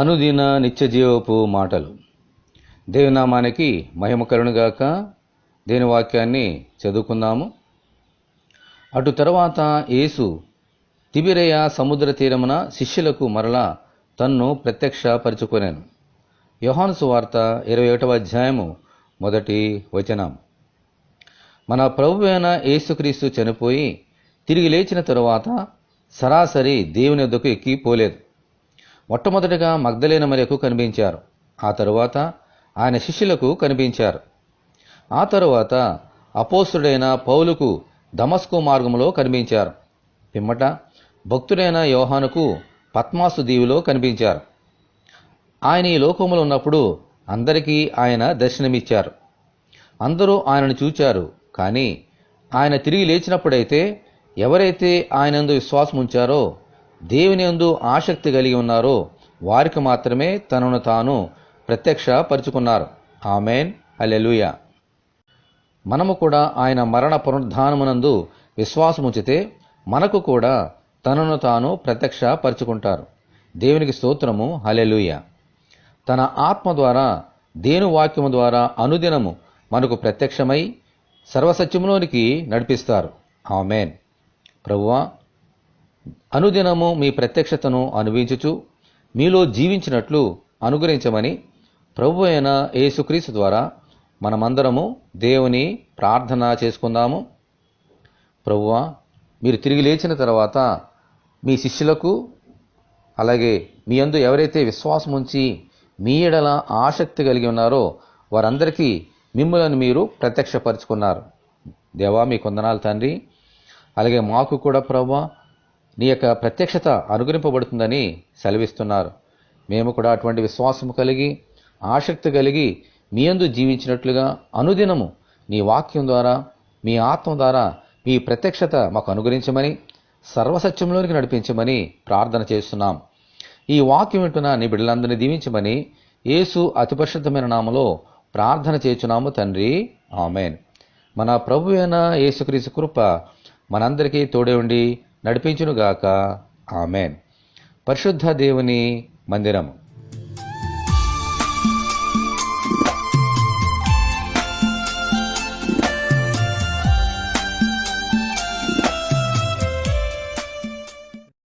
అనుదిన నిత్యజీవపు మాటలు. దేవునామానికి మహిమ కలుగునుగాక. దేని వాక్యాన్ని చదువుకుందాము. అటు తరువాత యేసు తిబిరయ సముద్ర తీరమున శిష్యులకు మరలా తన్ను ప్రత్యక్షపరచుకొనెను. యోహాను సువార్త 21వ అధ్యాయము 1వ వచనం. మన ప్రభువైన యేసుక్రీస్తు చనిపోయి తిరిగి లేచిన తరువాత సరాసరి దేవుని యొద్దకు ఎక్కిపోలేదు. మొట్టమొదటిగా మగ్దలేన మరియకు కనిపించారు. ఆ తరువాత ఆయన శిష్యులకు కనిపించారు. ఆ తరువాత అపోస్తుడైన పౌలుకు దమస్కు మార్గంలో కనిపించారు. పిమ్మట భక్తుడైన యోహానుకు పత్మాసు దీవిలో కనిపించారు. ఆయన ఈ లోకములో ఉన్నప్పుడు అందరికీ ఆయన దర్శనమిచ్చారు. అందరూ ఆయనను చూచారు. కానీ ఆయన తిరిగి లేచినప్పుడైతే ఎవరైతే ఆయనందు విశ్వాసం ఉంచారో, దేవుని యందు ఆసక్తి కలిగి ఉన్నారో వారికి మాత్రమే తనను తాను ప్రత్యక్షపరుచుకున్నారు. ఆమేన్, హల్లెలూయా. మనము కూడా ఆయన మరణ పునరుద్ధానమునందు విశ్వాసముంచితే మనకు కూడా తనను తాను ప్రత్యక్షపరుచుకుంటారు. దేవునికి స్తోత్రము, హల్లెలూయా. తన ఆత్మ ద్వారా దేని వాక్యము ద్వారా అనుదినము మనకు ప్రత్యక్షమై సర్వసత్యములోనికి నడిపిస్తారు. ఆమేన్. ప్రభువా, అనుదినము మీ ప్రత్యక్షతను అనుభవించుచు మీలో జీవించినట్లు అనుగ్రహించమని ప్రభు అయిన యేసుక్రీస్తు ద్వారా మనమందరము దేవుని ప్రార్థన చేసుకుందాము. ప్రభువా, మీరు తిరిగి లేచిన తర్వాత మీ శిష్యులకు, అలాగే మీ యందు ఎవరైతే విశ్వాసం ఉంచి మీ ఎడల ఆసక్తి కలిగి ఉన్నారో వారందరికీ మిమ్ములను మీరు ప్రత్యక్షపరుచుకున్నారు. దేవా, మీ కొందనాలు తండ్రి. అలాగే మాకు కూడా ప్రభువా నీ యొక్క ప్రత్యక్షత అనుగ్రహింపబడుతుందని సెలవిస్తున్నారు. మేము కూడా అటువంటి విశ్వాసము కలిగి ఆసక్తి కలిగి మీ యందు జీవించినట్లుగా అనుదినము నీ వాక్యం ద్వారా మీ ఆత్మ ద్వారా మీ ప్రత్యక్షత మాకు అనుగ్రహించమని సర్వసత్యంలోనికి నడిపించమని ప్రార్థన చేస్తున్నాం. ఈ వాక్యం వింటున్న నీ బిడ్డలందరినీ దీవించమని యేసు అతి పరిశుద్ధమైన నామములో ప్రార్థన చేస్తున్నాము తండ్రి. ఆమేన్. మన ప్రభు అయిన యేసుక్రీస్తు కృప మనందరికీ తోడే ఉండి నడిపించునుగాక. ఆమేన్. పరిశుద్ధ దేవుని మందిరము.